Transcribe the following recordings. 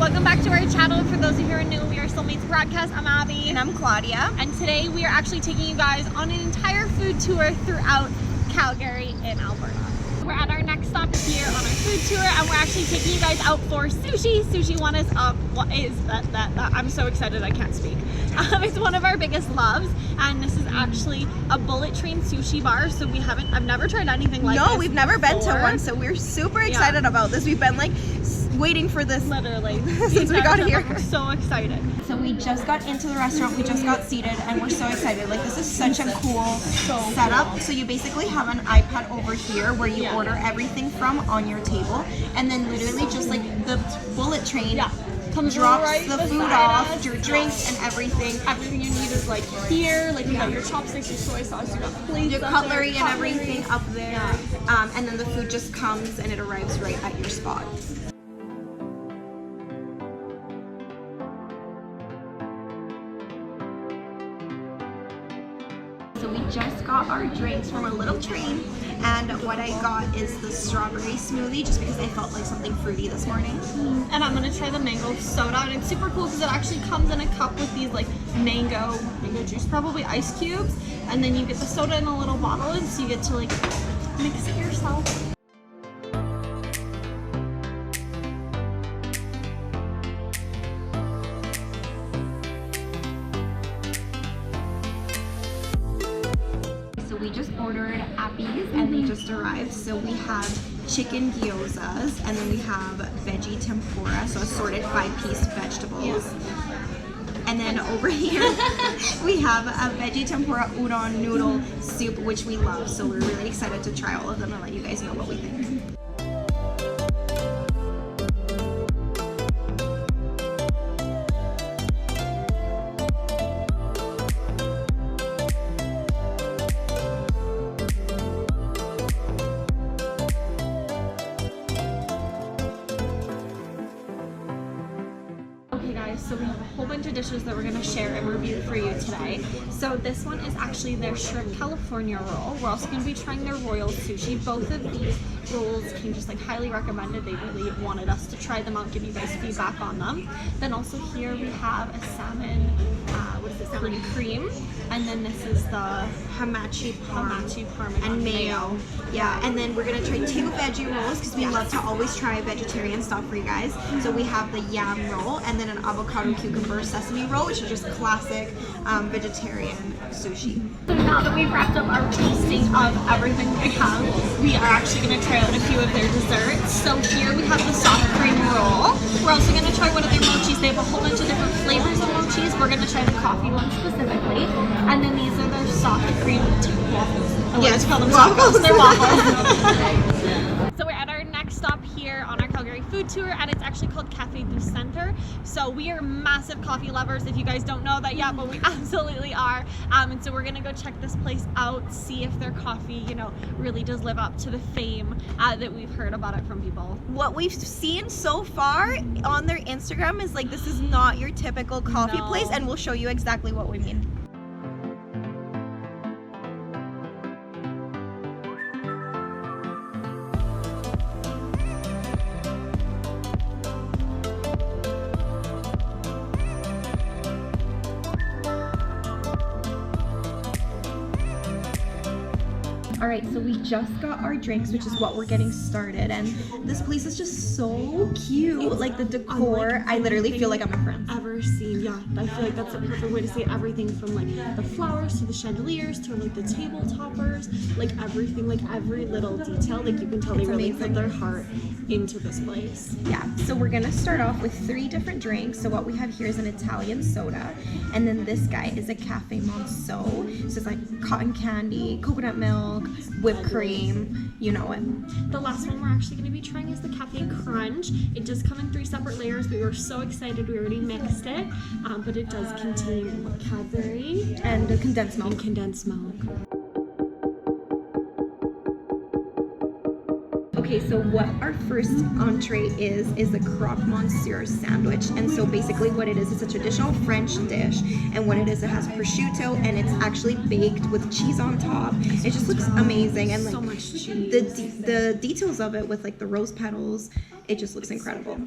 welcome back to our channel. For those of you who are new, we are Soulmates Broadcast. I'm Abby. And I'm Claudia. And today we are actually taking you guys on an entire food tour throughout Calgary in Alberta. We're at our next stop here on our food tour, and we're actually taking you guys out for Sushi Sushi One. I'm so excited I can't speak. It's one of our biggest loves, and this is actually a bullet train sushi bar. So I've never tried anything like this. No, we've never been to before. one, so we're super excited about this. We've been like waiting for this literally since we got here. We're so excited. So we just got into the restaurant, we just got seated, and we're so excited. Like, this is such a cool setup. Cool. So you basically have an iPad over here where you order everything from on your table, and then literally just like the bullet train drops right the food off, your drinks and everything. Everything you need is like here, like you got your chopsticks, your soy sauce, you got plates, your cutlery and everything up there. And then the food just comes and it arrives right at your spot. So we just got our drinks from a little train, and what I got is the strawberry smoothie just because I felt like something fruity this morning. And I'm gonna try the mango soda, and it's super cool because it actually comes in a cup with these like mango juice, probably ice cubes, and then you get the soda in a little bottle, and so you get to like mix it yourself. We just ordered appies and they just arrived. So we have chicken gyozas, and then we have veggie tempura, so assorted 5-piece vegetables. And then over here we have a veggie tempura udon noodle soup, which we love. So we're really excited to try all of them and let you guys know what we think. So we have a whole bunch of dishes that we're going to share and review for you today. So this one is actually their shrimp California roll. We're also going to be trying their royal sushi. Both of these rolls came just like highly recommended. They really wanted us to try them out, give you guys feedback on them. Then also here we have a salmon, salmon cream, and then this is the hamachi parm and mayo. Yeah, and then we're gonna try 2 veggie rolls because we love to always try vegetarian stuff for you guys. So we have the Yam Roll and then an avocado cucumber sesame roll, which is just classic vegetarian sushi. So now that we've wrapped up our tasting of everything we have, we are actually going to try out a few of their desserts. So here we have the soft cream roll. We're also going to try one of their mochis. They have a whole bunch of different flavors of mochis. We're going to try the coffee one specifically. And then these are their soft cream waffles. I like to call them waffles. They're waffles. So we're at our next stop here on our Calgary food tour, and it's actually called Cafe du Centre. So we are massive coffee lovers, if you guys don't know that yet, but we absolutely are. And so we're gonna go check this place out, see if their coffee, really does live up to the fame that we've heard about it from people. What we've seen so far on their Instagram is like, this is not your typical coffee place, and we'll show you exactly what we mean. Alright, so we just got our drinks, which is what we're getting started, and this place is just so cute. Like the decor, I literally feel like I'm a friend. Ever seen, I feel like that's a perfect way to see everything from like the flowers to the chandeliers to like the table toppers, like everything, like every little detail, like you can tell they really put their heart into this place. Yeah, so we're gonna start off with 3 different drinks. So what we have here is an Italian soda, and then this guy is a cafe monceau. So it's like cotton candy, coconut milk, whipped cream, you know it. The last one we're actually going to be trying is the Cafe Crunch. It does come in 3 separate layers. We were so excited, we already mixed it, but it does contain Cadbury and condensed milk. Okay, so what our first entree is a croque monsieur sandwich. And so basically what it is, it's a traditional French dish. And what it is, it has prosciutto and it's actually baked with cheese on top. It just looks amazing. And like so much cheese. The details of it with like the rose petals, it just looks incredible.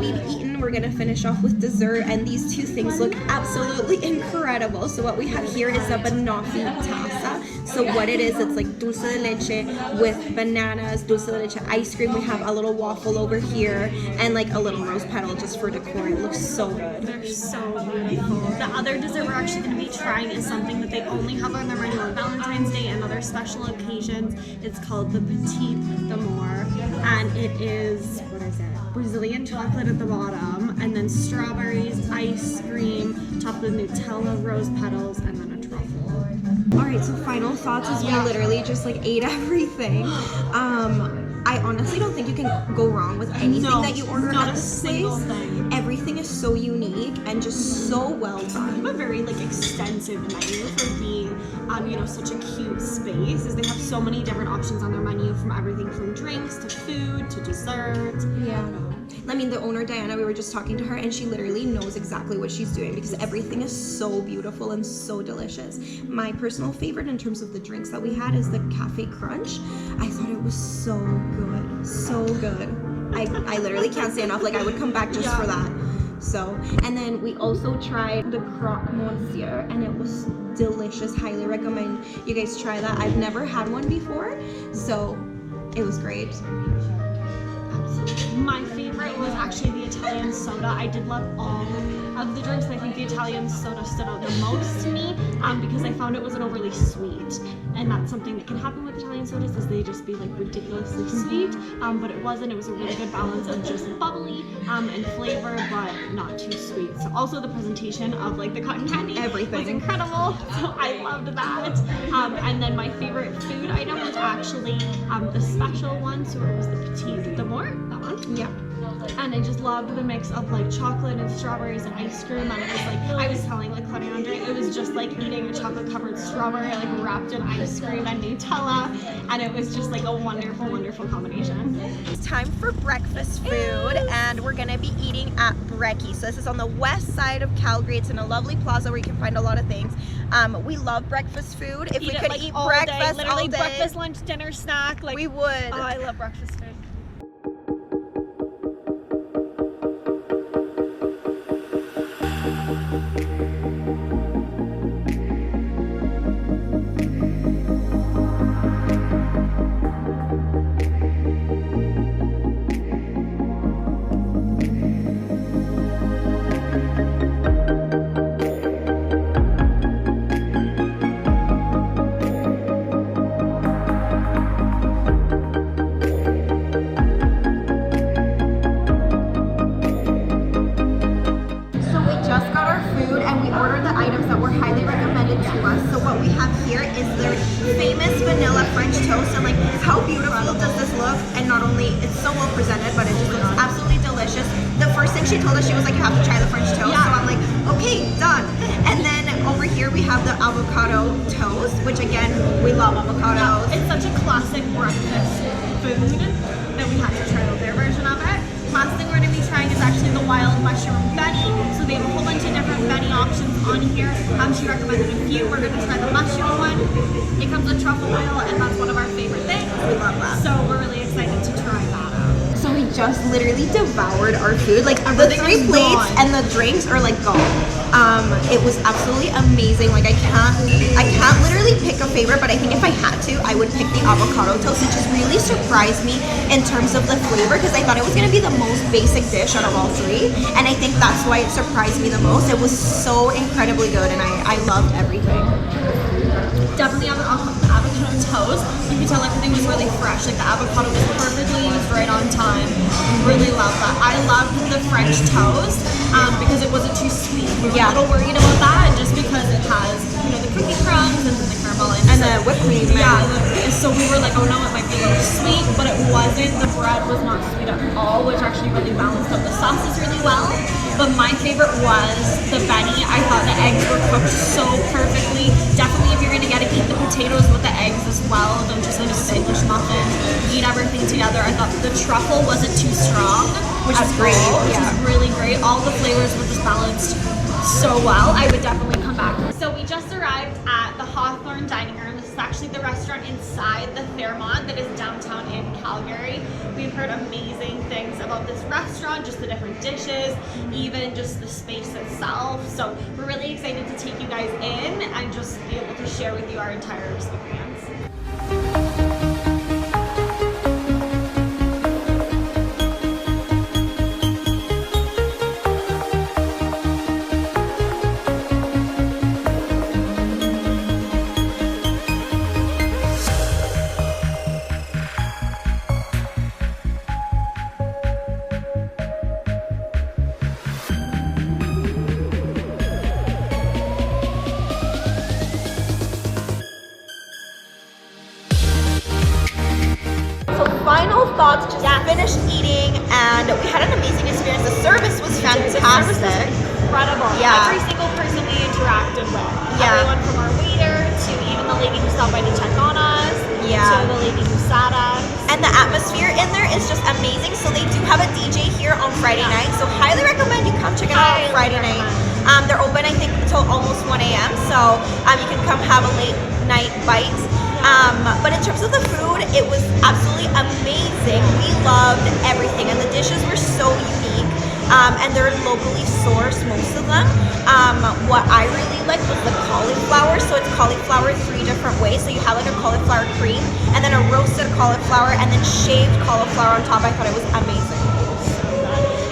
we've eaten, we're gonna finish off with dessert, and these two things look absolutely incredible. So what we have here is a banoffee tasa. So what it is, it's like dulce de leche with bananas, dulce de leche ice cream. We have a little waffle over here and like a little rose petal just for decor. It looks so good. They're so beautiful. The other dessert we're actually going to be trying is something that they only have on their menu on Valentine's Day and other special occasions. It's called the Petit D'amour, and it is, what is it? Brazilian chocolate at the bottom, and then strawberries, ice cream, topped with Nutella, rose petals, and then a truffle. All right, so final thoughts is we literally just like ate everything. I honestly don't think you can go wrong with anything that you order at this place. Thing. Everything is so unique and just so well done. They have a very like extensive menu for being, you know, such a cute space. Is they have so many different options on their menu, from everything from drinks to food to dessert. Yeah. I mean, the owner, Diana, we were just talking to her, and she literally knows exactly what she's doing because everything is so beautiful and so delicious. My personal favorite in terms of the drinks that we had is the Cafe Crunch. I thought it was so good. So good. I literally can't say enough. Like, I would come back just for that. So, and then we also tried the croque monsieur, and it was delicious. Highly recommend you guys try that. I've never had one before, so it was great. My favorite was actually the Italian soda. I did love all of the drinks. I think the Italian soda stood out the most to me because I found it wasn't overly sweet. And that's something that can happen with Italian sodas, is they just be like ridiculously sweet. But it wasn't. It was a really good balance of just bubbly and flavor, but not too sweet. So also the presentation of like the cotton candy was incredible. So I loved that. And then my favorite food item was actually the special one. So it was the Petit D'amour, that one. Yeah. And I just loved the mix of like chocolate and strawberries and ice cream, and it was like, I was telling like Claudia and Andre, it was just like eating a chocolate covered strawberry like wrapped in ice cream and Nutella, and it was just like a wonderful, wonderful combination. It's time for breakfast food, and we're gonna be eating at Brekkie. So this is on the west side of Calgary. It's in a lovely plaza where you can find a lot of things. We love breakfast food. If we could like eat all breakfast day, literally all day, breakfast, lunch, dinner, snack, like we would. Oh, I love breakfast food. She told us, she was like, you have to try the French toast. So I'm like, okay, done. And then over here we have the avocado toast, which again, we love avocados. It's such a classic breakfast food that we have to try out their version of it. Last thing we're going to be trying is actually the wild mushroom Benny. So they have a whole bunch of different Benny options on here. She recommended a few. We're going to try the mushroom one. It comes with truffle oil, and that's one of our favorite things. We love that. So we're really excited to try that out. So we just literally devoured our food. Like the 3 plates and the drinks are like gone. It was absolutely amazing. Like I can't literally pick a favorite, but I think if I had to, I would pick the avocado toast. It just really surprised me in terms of the flavor, because I thought it was gonna be the most basic dish out of all 3, and I think that's why it surprised me the most. It was so incredibly good, and I loved everything. Definitely on the avocado toast, you could tell everything was really fresh. Like the avocado was perfectly used right on time. Really loved that. I loved the French toast because it wasn't too sweet. We were a little worried about that, just because it has, you know, the cookie crumbs and the caramel and the whipped cream. Yeah, so we were like, oh no, it might be a little sweet, but it wasn't. The bread was not sweet at all, which actually really balanced out the sauces really well. But my favorite was the Benny. I thought the eggs were cooked so perfectly. Definitely, if you're gonna get it, eat the potatoes with the eggs as well. Don't just like a English muffin. Eat everything together. I thought the truffle wasn't too strong, which is great. Which is really great. All the flavors were just balanced so well. I would definitely come back. So we just arrived at the Hawthorn dining room. This is actually the restaurant inside the Fairmont that is downtown in Calgary. We've heard amazing things about about this restaurant, just the different dishes, even just the space itself. So we're really excited to take you guys in and just be able to share with you our entire experience. Final thoughts, just finished eating and we had an amazing experience. The service was fantastic. Incredible. Yeah. Every single person we interacted with. Yeah. Everyone from our waiter to even the lady who stopped by to check on us. Yeah. To the lady who sat us. And the atmosphere in there is just amazing. So they do have a DJ here on Friday night. So highly recommend you come check it out on Friday night. They're open I think until almost 1 a.m. So you can come have a late night bite. But in terms of the food, it was absolutely amazing. We loved everything, and the dishes were so unique. And they're locally sourced, most of them. What I really liked was the cauliflower. So it's cauliflower 3 different ways. So you have like a cauliflower cream, and then a roasted cauliflower, and then shaved cauliflower on top. I thought it was amazing.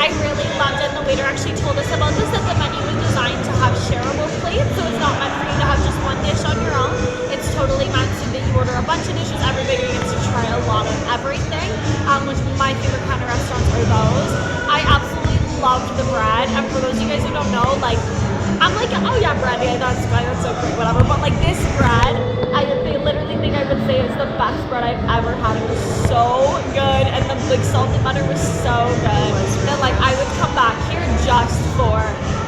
I really loved it. And the waiter actually told us about this, that the menu was designed to have shareable plates. So it's not meant for you to have just one dish on your own. It's totally meant so that you order a bunch of dishes. Everybody gets to try a lot of everything, which my favorite kind of restaurants are those. I absolutely loved the bread. And for those of you guys who don't know, like, I'm like, oh yeah, bread, yeah, that's so great, whatever. But like this bread, they literally think I would say it's the best bread I've ever had. It was so good, and the like salted butter was so good that like I would come back here just for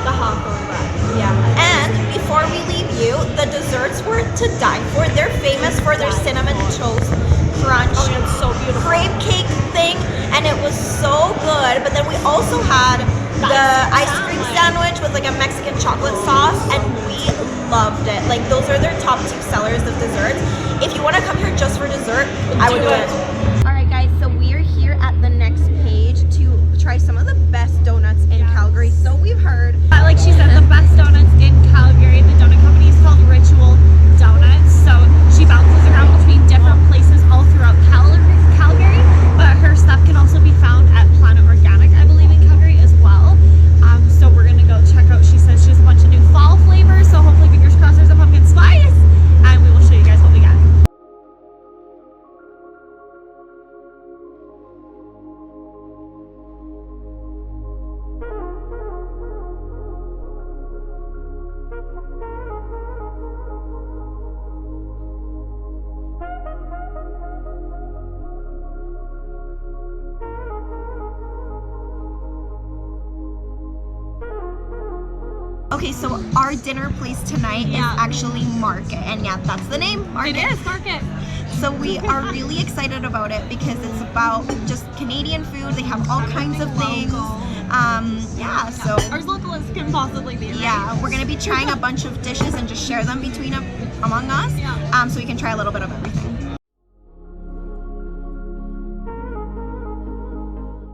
the Hawthorn Bread. Yeah. And before we leave you, the desserts were to die for. They're famous for their cinnamon toast crunch. Oh, yeah, it's so beautiful. Creme cake thing, and it was so good. But then we also had the ice cream sandwich with like a Mexican chocolate sauce, and we loved it. Like those are their top 2 sellers of desserts. If you want to come here just for dessert, I would do it. Alright guys, so we are here at the next page to try some of the best donuts in Calgary. So we've heard. Like she said, the best donuts in Calgary. The donut company is called Ritual Donuts. So she bounces around between different places all throughout Calgary. But her stuff can also be found at Planet Organic, I believe, in Calgary as well. So we're gonna go check out. She says she has a bunch of new fall flavors. So hopefully, fingers crossed, there's a pumpkin spice, and we will show you guys what we got. Okay, so our dinner place tonight is actually Market, and yeah, that's the name, Market. It is Market. So we are really excited about it because it's about just Canadian food. They have all kinds of things. Yeah, so As local as can possibly be. Right? yeah, we're gonna be trying a bunch of dishes and just share them among us. Yeah. So we can try a little bit of everything.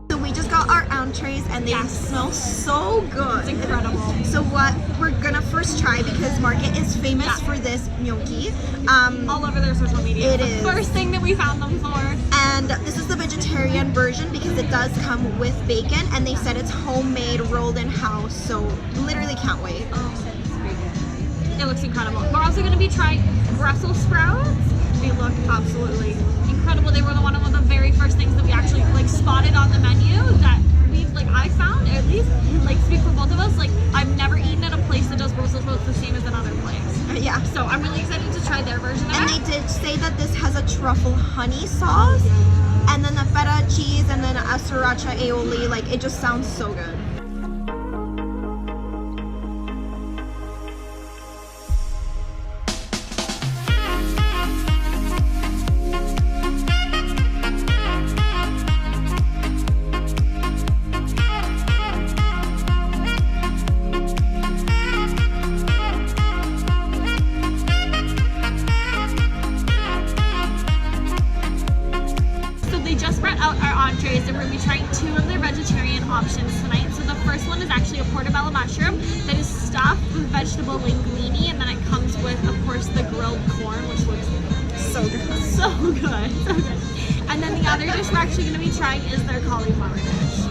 So we just got our entrees and they smell so good. It's incredible. So what we're gonna first try, because Market is famous for this gnocchi. All over their social media. It It's is. the first thing that we found them for. And this is the vegetarian version because it does come with bacon, and they said it's homemade, rolled in house. So literally can't wait. It looks incredible. We're also going to be trying Brussel Sprouts. They look absolutely incredible. They were one of the very first things that we actually like spotted on the menu that we've like I found, at least like speak for both of us. Like I've never eaten at a place that does Brussels sprouts the same as another place. Yeah. So I'm really excited to try their version of And it. they did say that this has a truffle honey sauce, and then the feta cheese, and then a sriracha aioli. Like it just sounds so good. So they just brought out our entrees, and we're going to be trying 2 of their vegetable options tonight. So the first one is actually a portobello mushroom that is stuffed with vegetable linguine, and then it comes with, of course, the grilled corn, which looks So good. so good, so good. And then the other dish we're actually going to be trying is their cauliflower dish.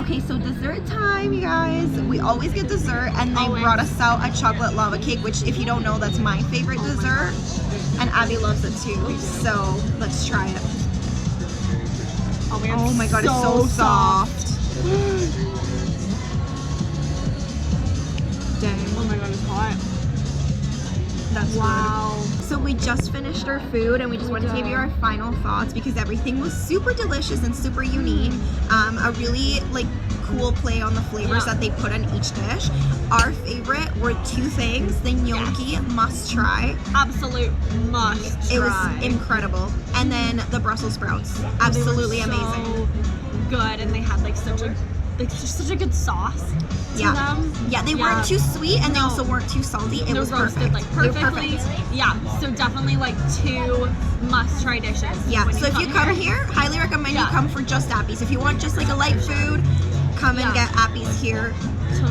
Okay, so dessert time, you guys. We always get dessert, and they brought us out a chocolate lava cake, which, if you don't know, that's my favorite dessert. And Abby loves it too, so let's try it. Oh my god, it's so soft. Dang. Oh my god, it's hot. That's Wow. good. So we just finished our food, and we just wanted to give you our final thoughts because everything was super delicious and super unique. A really cool play on the flavors that they put on each dish. Our favorite were two things. The gnocchi, must try. Absolute must try. It was incredible. And then the Brussels sprouts, absolutely amazing. So good, and they had such a such a good sauce to them. Yeah, they weren't too sweet, and they also weren't too salty. It was roasted perfect. perfectly. They were perfect. Yeah, so definitely two must-try dishes. Yeah, when so if you come here, highly recommend you come for just Appy's. If you want just a light food, come and get Appy's here.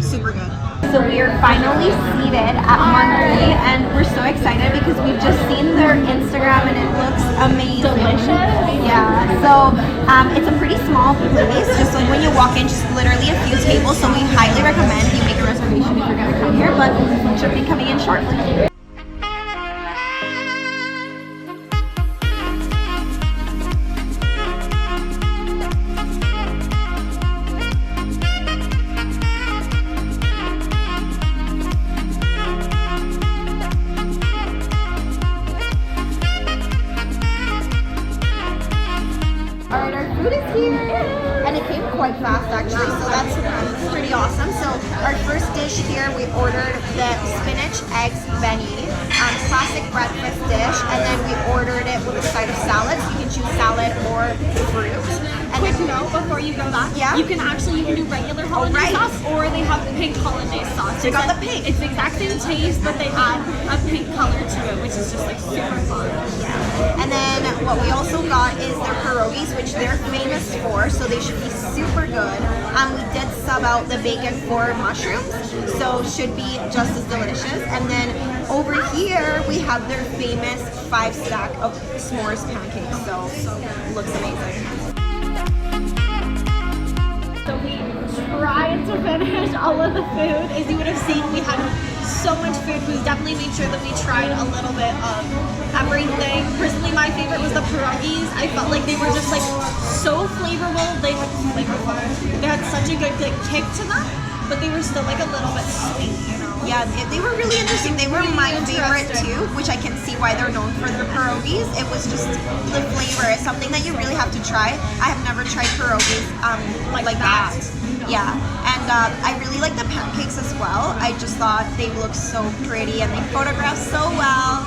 Super good. So we are finally seated at Marguerite, and we're so excited because we've just seen their Instagram and it looks amazing. Delicious. Yeah, so it's a pretty small place, just when you walk in, just literally a few tables, so we highly recommend you make a reservation if you're going to come here, but should be coming in shortly. Alright, our food is here, and it came quite fast actually, so that's pretty awesome. So our first dish here, we ordered the spinach, eggs, beignet, classic breakfast dish, and then we ordered it with a side of salad, so you can choose salad or fruit. And Quick note before you go back, you can do regular hollandaise sauce, or they have pink hollandaise sauce. They got the pink. It's the exact same taste, but they add a pink color to it, which is just super fun. Yeah. And then what we also got is their pierogies, which they're famous for, so they should be super good. We did sub out the bacon for mushrooms, so should be just as delicious. And then over here we have their famous 5-stack of s'mores pancakes, so looks amazing. So we tried to finish all of the food. As you would have seen, we had so much food. We definitely made sure that we tried a little bit of everything. Personally, my favorite was the pierogies. I felt like they were just so flavorful. They had such a good kick to them, but they were still a little bit sweet, you know? Yeah, they were really interesting. They were my favorite too, which I can see why they're known for their pierogies. It was just the flavor. It's something that you really have to try. I have never tried pierogies like that. Yeah, and I really like the pancakes as well. I just thought they looked so pretty and they photographed so well,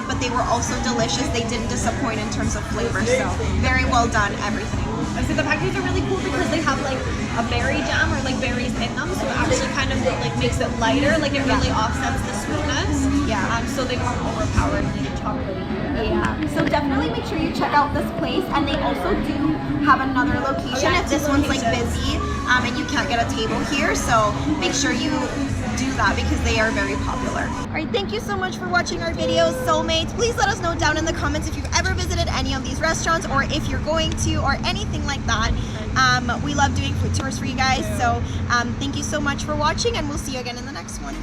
but they were also delicious. They didn't disappoint in terms of flavor, so very well done, everything. So the pancakes are really cool because they have a berry jam or berries in them, so it actually kind of makes it lighter. It really offsets the sweetness. Yeah. So they weren't overpowered and chocolatey. Yeah. So definitely make sure you check out this place, and they also do have another location if this one's busy and you can't get a table here. So make sure you do that because they are very popular. All right, thank you so much for watching our videos, Soulmates. Please let us know down in the comments if you've ever visited any of these restaurants or if you're going to or anything like that. We love doing food tours for you guys. So thank you so much for watching, and we'll see you again in the next one.